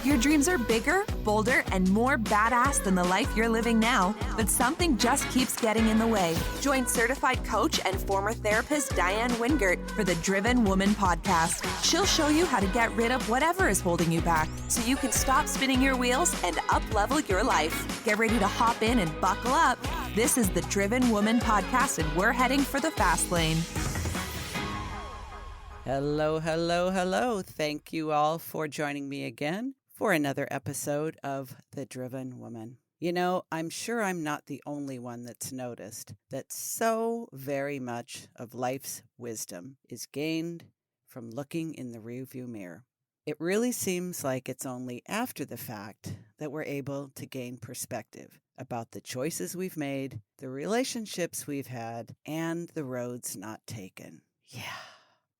Your dreams are bigger, bolder, and more badass than the life you're living now, but something just keeps getting in the way. Join certified coach and former therapist Diane Wingert for the Driven Woman podcast. She'll show you how to get rid of whatever is holding you back so you can stop spinning your wheels and up-level your life. Get ready to hop in and buckle up. This is the Driven Woman podcast, and we're heading for the fast lane. Hello, hello, hello. Thank you all for joining me again for another episode of The Driven Woman. You know, I'm sure I'm not the only one that's noticed that so very much of life's wisdom is gained from looking in the rearview mirror. It really seems like it's only after the fact that we're able to gain perspective about the choices we've made, the relationships we've had, and the roads not taken. Yeah.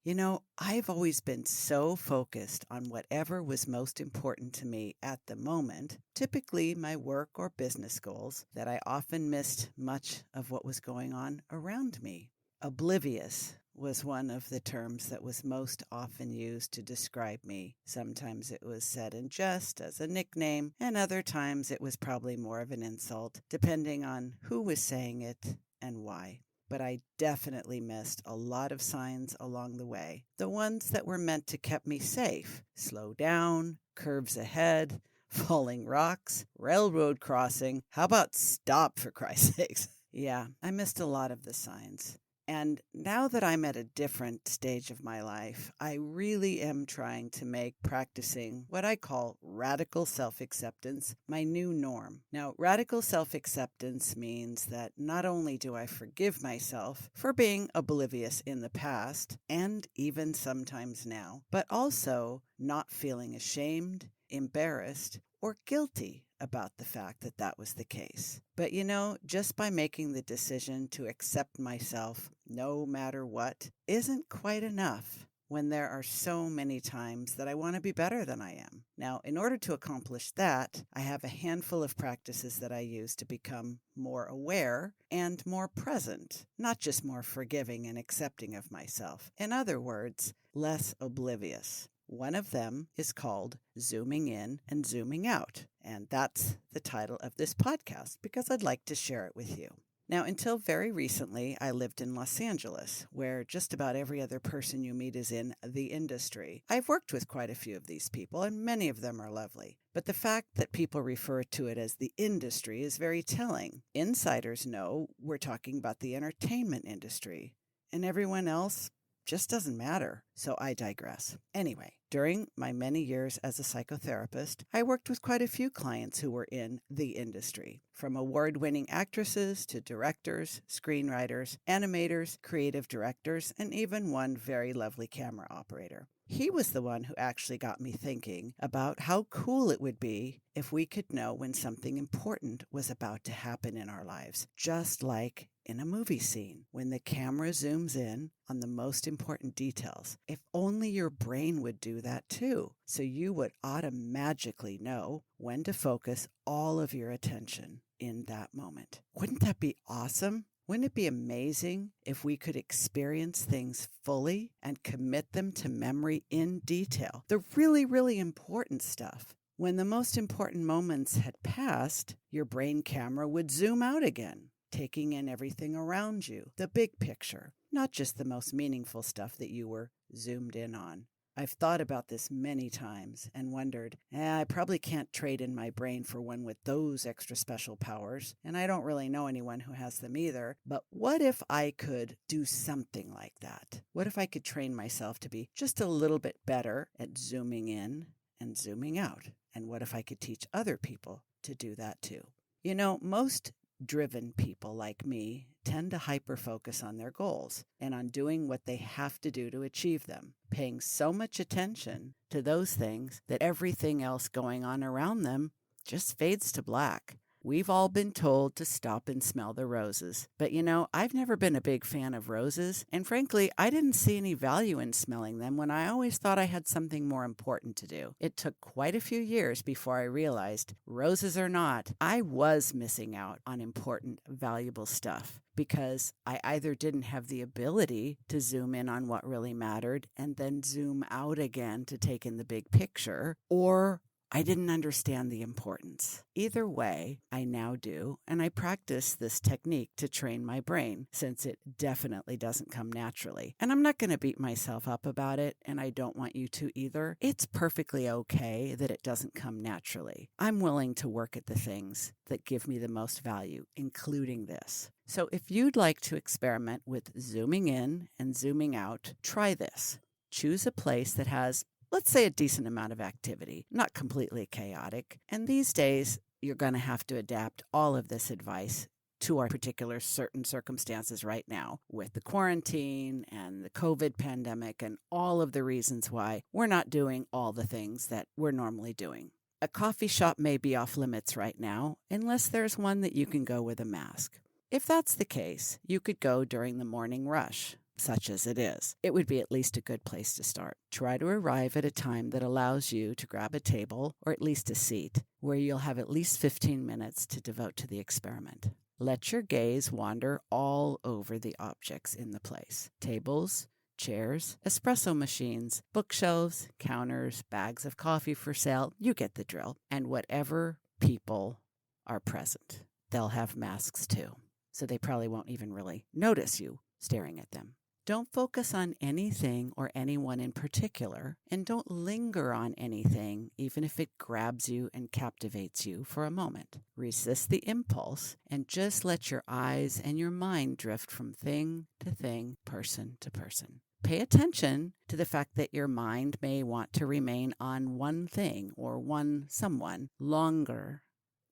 You know, I've always been so focused on whatever was most important to me at the moment, typically my work or business goals, that I often missed much of what was going on around me. Oblivious was one of the terms that was most often used to describe me. Sometimes it was said in jest as a nickname, and other times it was probably more of an insult, depending on who was saying it and why. But I definitely missed a lot of signs along the way. The ones that were meant to keep me safe. Slow down, curves ahead, falling rocks, railroad crossing. How about stop, for Christ's sakes? Yeah, I missed a lot of the signs. And now that I'm at a different stage of my life, I really am trying to make practicing what I call radical self-acceptance my new norm. Now, radical self-acceptance means that not only do I forgive myself for being oblivious in the past, and even sometimes now, but also not feeling ashamed, embarrassed, or guilty about the fact that that was the case. But you know, just by making the decision to accept myself no matter what isn't quite enough when there are so many times that I want to be better than I am. Now, in order to accomplish that, I have a handful of practices that I use to become more aware and more present, not just more forgiving and accepting of myself. In other words, less oblivious. One of them is called zooming in and zooming out, and that's the title of this podcast because I'd like to share it with you. Now, until very recently, I lived in Los Angeles, where just about every other person you meet is in the industry. I've worked with quite a few of these people, and many of them are lovely. But the fact that people refer to it as the industry is very telling. Insiders know we're talking about the entertainment industry, and everyone else just doesn't matter. So I digress. Anyway, during my many years as a psychotherapist, I worked with quite a few clients who were in the industry, from award-winning actresses to directors, screenwriters, animators, creative directors, and even one very lovely camera operator. He was the one who actually got me thinking about how cool it would be if we could know when something important was about to happen in our lives, just like in a movie scene, when the camera zooms in on the most important details. If only your brain would do that too, so you would automatically know when to focus all of your attention in that moment. Wouldn't that be awesome? Wouldn't it be amazing if we could experience things fully and commit them to memory in detail? The really, really important stuff. When the most important moments had passed, your brain camera would zoom out again, taking in everything around you, the big picture, not just the most meaningful stuff that you were zoomed in on. I've thought about this many times and wondered, I probably can't trade in my brain for one with those extra special powers, and I don't really know anyone who has them either, but what if I could do something like that? What if I could train myself to be just a little bit better at zooming in and zooming out? And what if I could teach other people to do that too? You know, most driven people like me tend to hyper-focus on their goals and on doing what they have to do to achieve them, paying so much attention to those things that everything else going on around them just fades to black. We've all been told to stop and smell the roses. But you know, I've never been a big fan of roses, and frankly, I didn't see any value in smelling them when I always thought I had something more important to do. It took quite a few years before I realized, roses or not, I was missing out on important, valuable stuff because I either didn't have the ability to zoom in on what really mattered and then zoom out again to take in the big picture, or I didn't understand the importance. Either way, I now do, and I practice this technique to train my brain since it definitely doesn't come naturally. And I'm not going to beat myself up about it, and I don't want you to either. It's perfectly okay that it doesn't come naturally. I'm willing to work at the things that give me the most value, including this. So if you'd like to experiment with zooming in and zooming out, try this. Choose a place that has, let's say, a decent amount of activity, not completely chaotic. And these days, you're going to have to adapt all of this advice to our particular certain circumstances right now with the quarantine and the COVID pandemic and all of the reasons why we're not doing all the things that we're normally doing. A coffee shop may be off limits right now unless there's one that you can go with a mask. If that's the case, you could go during the morning rush. Such as it is, it would be at least a good place to start. Try to arrive at a time that allows you to grab a table or at least a seat where you'll have at least 15 minutes to devote to the experiment. Let your gaze wander all over the objects in the place. Tables, chairs, espresso machines, bookshelves, counters, bags of coffee for sale. You get the drill. And whatever people are present, they'll have masks too. So they probably won't even really notice you staring at them. Don't focus on anything or anyone in particular, and don't linger on anything, even if it grabs you and captivates you for a moment. Resist the impulse and just let your eyes and your mind drift from thing to thing, person to person. Pay attention to the fact that your mind may want to remain on one thing or one someone longer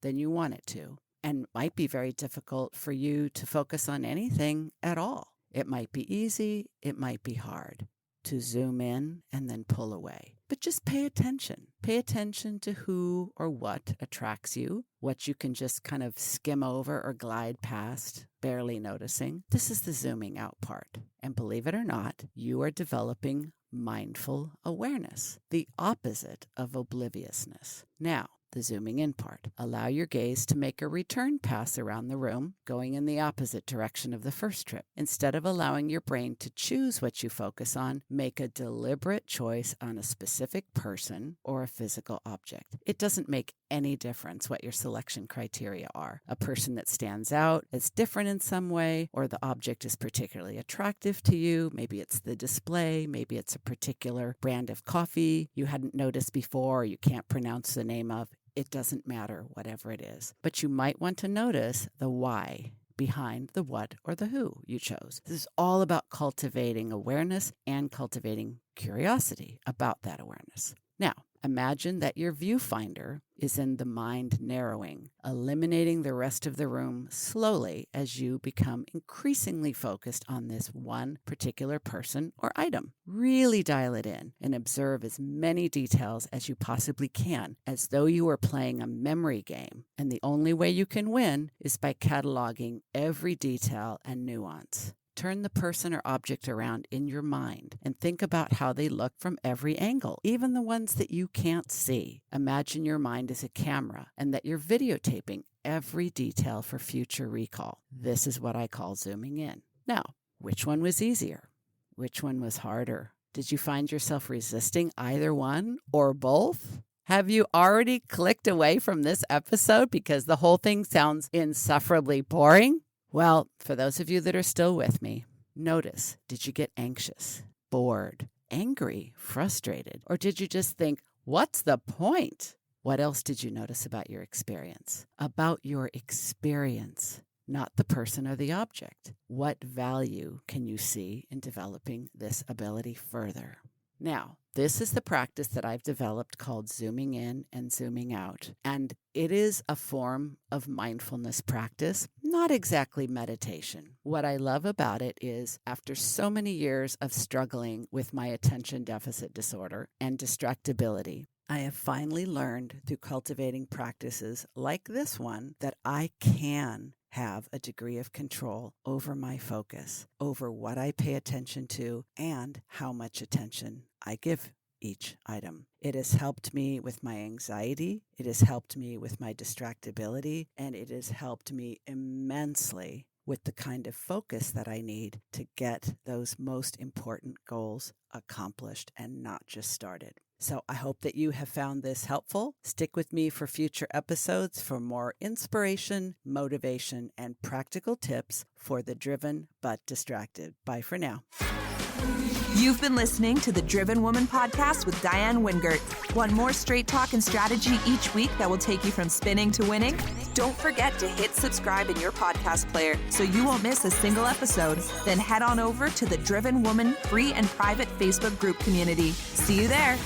than you want it to, and might be very difficult for you to focus on anything at all. It might be easy, it might be hard to zoom in and then pull away. But just pay attention. Pay attention to who or what attracts you, what you can just kind of skim over or glide past, barely noticing. This is the zooming out part. And believe it or not, you are developing mindful awareness, the opposite of obliviousness. Now, the zooming in part. Allow your gaze to make a return pass around the room, going in the opposite direction of the first trip. Instead of allowing your brain to choose what you focus on, make a deliberate choice on a specific person or a physical object. It doesn't make any difference what your selection criteria are. A person that stands out, is different in some way, or the object is particularly attractive to you. Maybe it's the display, maybe it's a particular brand of coffee you hadn't noticed before or you can't pronounce the name of. It doesn't matter, whatever it is. But you might want to notice the why behind the what or the who you chose. This is all about cultivating awareness and cultivating curiosity about that awareness. Now, imagine that your viewfinder is in the mind narrowing, eliminating the rest of the room slowly as you become increasingly focused on this one particular person or item. Really dial it in and observe as many details as you possibly can, as though you were playing a memory game. And the only way you can win is by cataloging every detail and nuance. Turn the person or object around in your mind and think about how they look from every angle, even the ones that you can't see. Imagine your mind as a camera and that you're videotaping every detail for future recall. This is what I call zooming in. Now, which one was easier? Which one was harder? Did you find yourself resisting either one or both? Have you already clicked away from this episode because the whole thing sounds insufferably boring? Well, for those of you that are still with me, notice, did you get anxious, bored, angry, frustrated, or did you just think, what's the point? What else did you notice about your experience? About your experience, not the person or the object. What value can you see in developing this ability further? Now, this is the practice that I've developed called zooming in and zooming out. And it is a form of mindfulness practice, not exactly meditation. What I love about it is after so many years of struggling with my attention deficit disorder and distractibility, I have finally learned through cultivating practices like this one that I can have a degree of control over my focus, over what I pay attention to, and how much attention I give each item. It has helped me with my anxiety, it has helped me with my distractibility, and it has helped me immensely with the kind of focus that I need to get those most important goals accomplished and not just started. So I hope that you have found this helpful. Stick with me for future episodes for more inspiration, motivation, and practical tips for the driven but distracted. Bye for now. You've been listening to the Driven Woman podcast with Diane Wingert. Want more straight talk and strategy each week that will take you from spinning to winning? Don't forget to hit subscribe in your podcast player so you won't miss a single episode. Then head on over to the Driven Woman free and private Facebook group community. See you there.